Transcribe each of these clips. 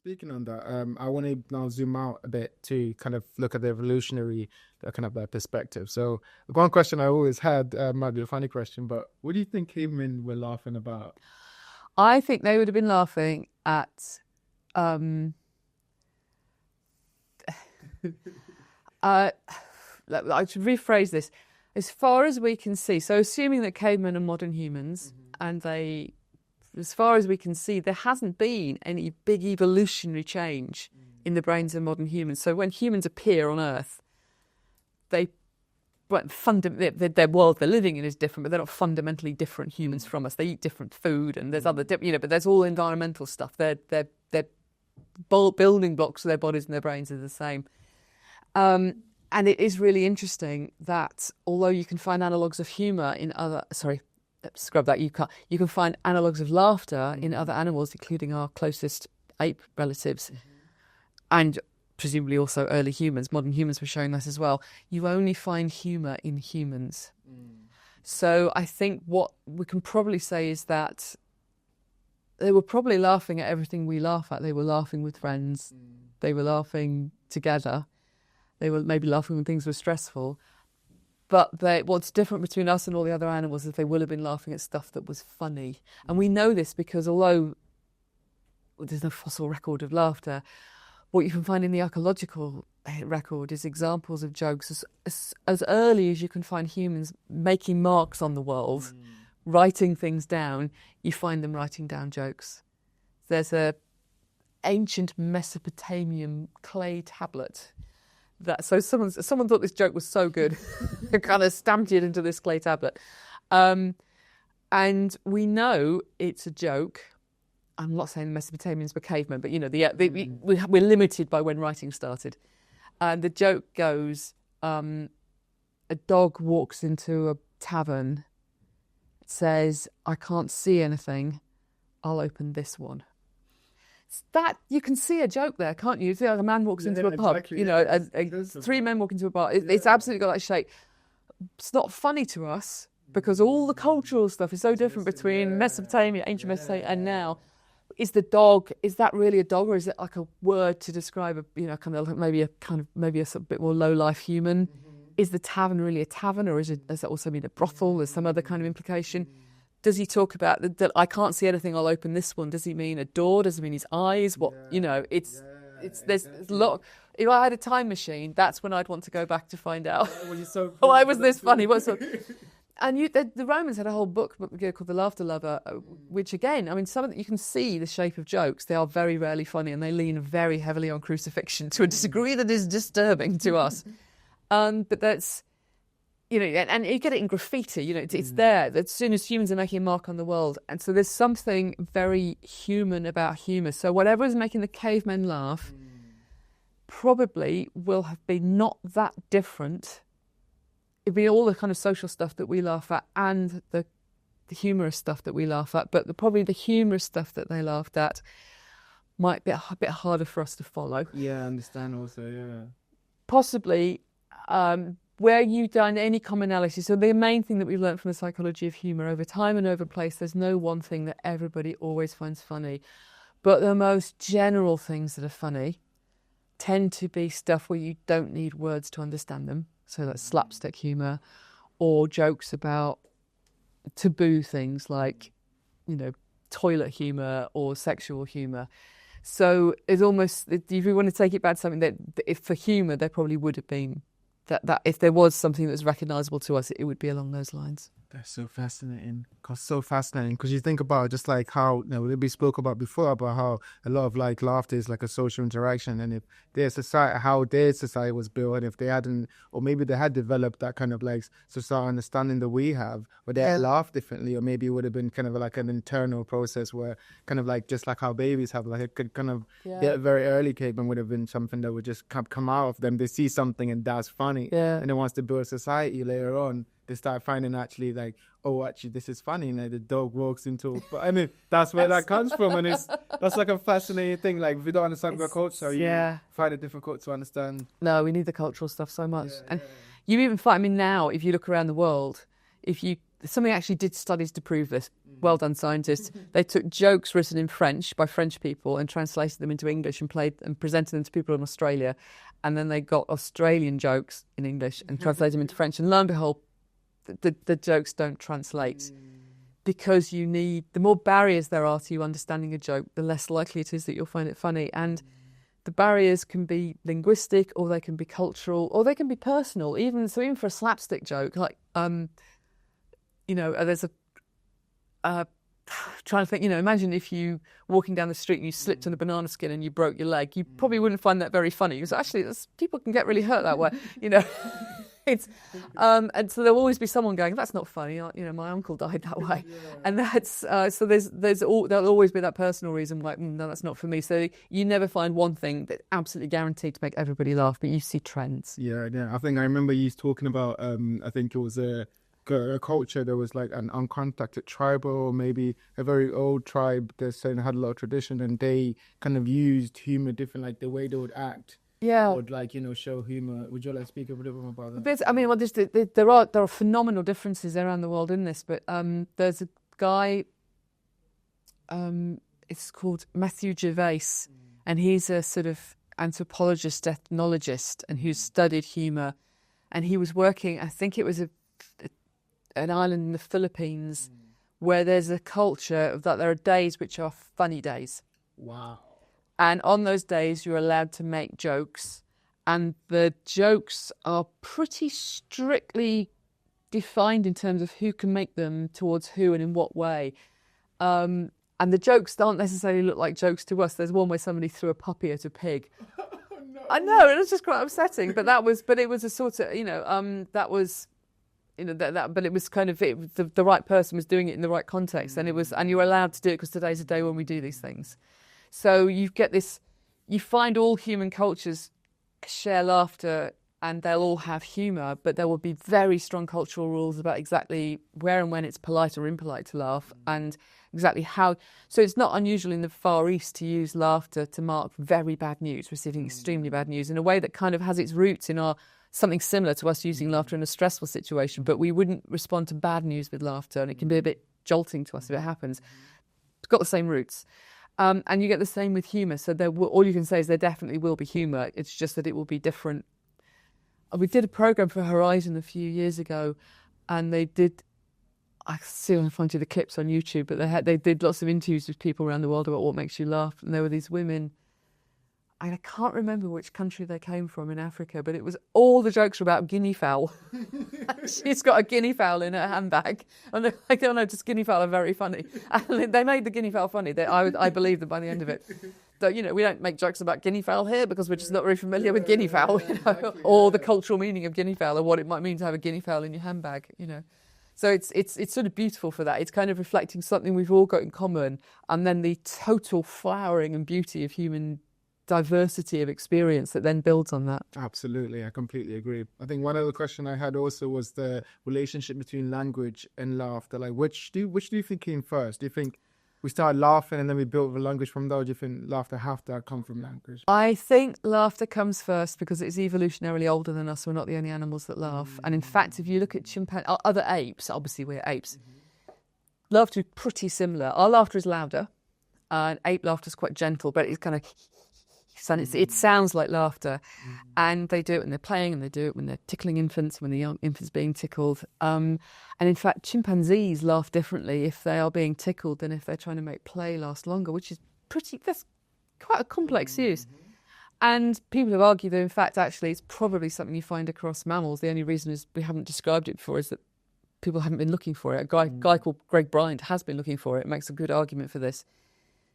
speaking on that, I want to now zoom out a bit to kind of look at the evolutionary kind of perspective. So one question I always had, might be a funny question, but what do you think cavemen were laughing about? I think they would have been laughing at I should rephrase this. As far as we can see, so assuming that cavemen are modern humans, and they, as far as we can see, there hasn't been any big evolutionary change in the brains of modern humans. So when humans appear on Earth, their world they're living in is different, but they're not fundamentally different humans from us. They eat different food, and there's other, but there's all environmental stuff. Their building blocks of their bodies and their brains are the same. And it is really interesting that although you can find analogues of humour in other, you can find analogues of laughter in other animals, including our closest ape relatives, and presumably also early humans. Modern humans were showing that as well. You only find humour in humans. So I think what we can probably say is that they were probably laughing at everything we laugh at. They were laughing with friends. They were laughing together. They were maybe laughing when things were stressful. But what's different between us and all the other animals is they will have been laughing at stuff that was funny. And we know this because although there's no fossil record of laughter, what you can find in the archaeological record is examples of jokes as early as you can find humans making marks on the world, writing things down. You find them writing down jokes. There's a ancient Mesopotamian clay tablet so someone thought this joke was so good, they kind of stamped it into this clay tablet, and we know it's a joke. I'm not saying the Mesopotamians were cavemen, but we're limited by when writing started. And the joke goes: a dog walks into a tavern, says, "I can't see anything. I'll open this one." That you can see a joke there, can't you? See, like a man walks into a pub, exactly. Three men walk into a bar. It's absolutely got that shape. It's not funny to us because all the cultural stuff is so different between Mesopotamia, ancient Mesopotamia, and now. Is the dog? Is that really a dog, or is it like a word to describe maybe a sort of bit more low life human? Is the tavern really a tavern, or does it also mean a brothel? There's some other kind of implication. Does he talk about that? I can't see anything. I'll open this one. Does he mean a door? Does he mean his eyes? What there's a lot. If I had a time machine, that's when I'd want to go back to find out. Why was this funny? And the Romans had a whole book called The Laughter Lover, which again, I mean, you can see the shape of jokes. They are very rarely funny, and they lean very heavily on crucifixion to a degree that is disturbing to us. But that's. And you get it in graffiti, it's there. As soon as humans are making a mark on the world. And so there's something very human about humour. So whatever is making the cavemen laugh probably will have been not that different. It'd be all the kind of social stuff that we laugh at and the humorous stuff that we laugh at. But probably the humorous stuff that they laughed at might be a bit harder for us to follow. Yeah, I understand also, yeah. Possibly... where you've done any commonality. So the main thing that we've learned from the psychology of humour over time and over place, there's no one thing that everybody always finds funny. But the most general things that are funny tend to be stuff where you don't need words to understand them. So that's slapstick humour or jokes about taboo things like, toilet humour or sexual humour. So it's almost, if you want to take it back to something that if for humour, there probably would have been that if there was something that was recognisable to us, it would be along those lines. That's so fascinating. Because you think about just like how we spoke about before about how a lot of like laughter is like a social interaction, and if their society, how their society was built, and if they hadn't, or maybe they had developed that kind of like societal understanding that we have, where they had laughed differently, or maybe it would have been kind of like an internal process where kind of like just like how babies have, like it could kind of very early cavemen would have been something that would just come out of them. They see something and that's funny, and then once they build a society later on, they start finding actually like, oh, actually this is funny. And the dog walks into, I mean, that's where that comes from. And that's like a fascinating thing. Like if you don't understand the culture, you find it difficult to understand. No, we need the cultural stuff so much. You even find, now, if you look around the world, if you somebody actually did studies to prove this. Well done, scientists. They took jokes written in French by French people and translated them into English and played and presented them to people in Australia. And then they got Australian jokes in English and translated them into French. And lo and behold, the jokes don't translate. Because the more barriers there are to you understanding a joke, the less likely it is that you'll find it funny. And the barriers can be linguistic, or they can be cultural, or they can be personal. Even for a slapstick joke, like there's trying to think, imagine if you walking down the street and you slipped on a banana skin and you broke your leg, you probably wouldn't find that very funny. Because actually, people can get really hurt that way, It's and so there'll always be someone going, "That's not funny." My uncle died that way, and that's so there'll always be that personal reason why no, that's not for me. So you never find one thing that's absolutely guaranteed to make everybody laugh, but you see trends. Yeah. I think I remember you talking about. I think it was a culture that was like an uncontacted tribe, or maybe a very old tribe that had a lot of tradition, and they kind of used humor different, like the way they would act. Yeah, would show humor. Would you like to speak a bit more about that? There are phenomenal differences around the world in this, but there's a guy. It's called Matthew Gervais, and he's a sort of anthropologist, ethnologist, and who's studied humor. And he was working. I think it was an island in the Philippines, where there's a culture that there are days which are funny days. Wow. And on those days, you're allowed to make jokes. And the jokes are pretty strictly defined in terms of who can make them towards who and in what way. And the jokes don't necessarily look like jokes to us. There's one where somebody threw a puppy at a pig. No. I know, it was just quite upsetting. But it was a sort of, but it was kind of the right person was doing it in the right context. And you're allowed to do it because today's a day when we do these things. So you find all human cultures share laughter and they'll all have humour, but there will be very strong cultural rules about exactly where and when it's polite or impolite to laugh and exactly how. So it's not unusual in the Far East to use laughter to mark very bad news, receiving extremely bad news, in a way that kind of has its roots in something similar to us using laughter in a stressful situation, but we wouldn't respond to bad news with laughter, and it can be a bit jolting to us if it happens. It's got the same roots. And you get the same with humour. So all you can say is there definitely will be humour. It's just that it will be different. We did a programme for Horizon a few years ago, and I see if I can find you the clips on YouTube, but they did lots of interviews with people around the world about what makes you laugh. And there were these women, and I can't remember which country they came from in Africa, but it was all the jokes were about guinea fowl. She's got a guinea fowl in her handbag. And they're like, oh no, just guinea fowl are very funny. And they made the guinea fowl funny. I believe that by the end of it. So, we don't make jokes about guinea fowl here because we're just not very familiar with guinea fowl, or the cultural meaning of guinea fowl, or what it might mean to have a guinea fowl in your handbag, So it's sort of beautiful for that. It's kind of reflecting something we've all got in common, and then the total flowering and beauty of human diversity of experience that then builds on that. Absolutely, I completely agree. I think one other question I had also was the relationship between language and laughter. Like, which do you think came first? Do you think we started laughing and then we built the language from there? Or do you think laughter have to come from language? I think laughter comes first because it's evolutionarily older than us. We're not the only animals that laugh. And in fact, if you look at other apes, obviously we're apes, laughter is pretty similar. Our laughter is louder. And ape laughter is quite gentle, but it's kind of... It sounds like laughter, and they do it when they're playing, and they do it when they're tickling infants, when the young infant's being tickled. And in fact, chimpanzees laugh differently if they are being tickled than if they're trying to make play last longer, that's quite a complex use. And people have argued that, in fact, actually, it's probably something you find across mammals. The only reason is we haven't described it before is that people haven't been looking for it. A guy called Greg Bryant has been looking for it. It makes a good argument for this.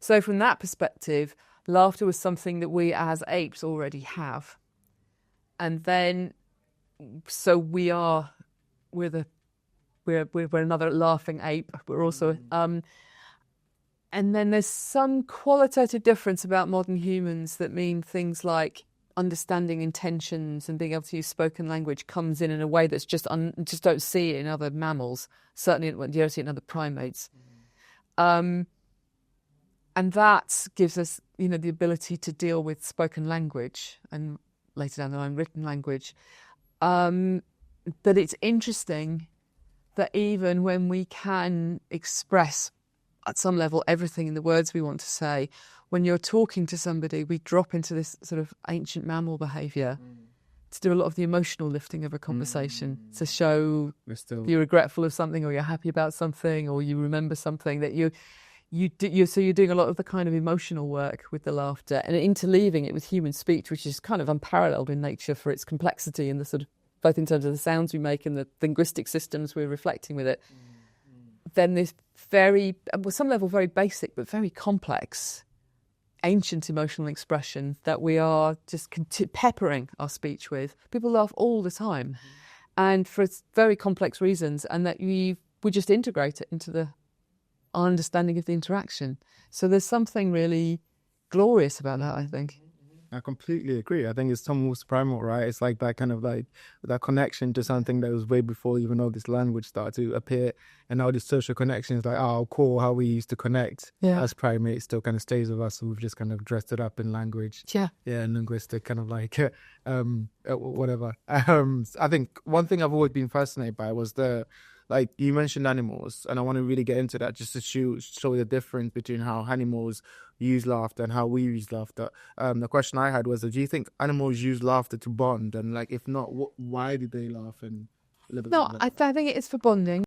So from that perspective, laughter was something that we as apes already have. And then, so we're another laughing ape. We're also, and then there's some qualitative difference about modern humans that mean things like understanding intentions and being able to use spoken language comes in a way that's just don't see it in other mammals. Certainly, you don't see it in other primates. And that gives us, the ability to deal with spoken language and later down the line, written language. But it's interesting that even when we can express at some level everything in the words we want to say, when you're talking to somebody, we drop into this sort of ancient mammal behaviour to do a lot of the emotional lifting of a conversation, to show you're regretful of something, or you're happy about something, or you remember something that so you're doing a lot of the kind of emotional work with the laughter and interleaving it with human speech, which is kind of unparalleled in nature for its complexity and the sort of, both in terms of the sounds we make and the linguistic systems we're reflecting with it. Then this very, well, some level very basic but very complex ancient emotional expression that we are just peppering our speech with. People laugh all the time, and for very complex reasons, and that we just integrate it into our understanding of the interaction. So there's something really glorious about that, I think. I completely agree. I think it's almost primal, right? It's like that kind of like that connection to something that was way before even all this language started to appear. And now this social connection is like, oh, cool, how we used to connect as primates still kind of stays with us. So we've just kind of dressed it up in language. Yeah, linguistic kind of like whatever. I think one thing I've always been fascinated by was like you mentioned animals, and I want to really get into that just to show the difference between how animals use laughter and how we use laughter. The question I had was, do you think animals use laughter to bond? And like, if not, why do they laugh? And a little bit no, more I think it is for bonding.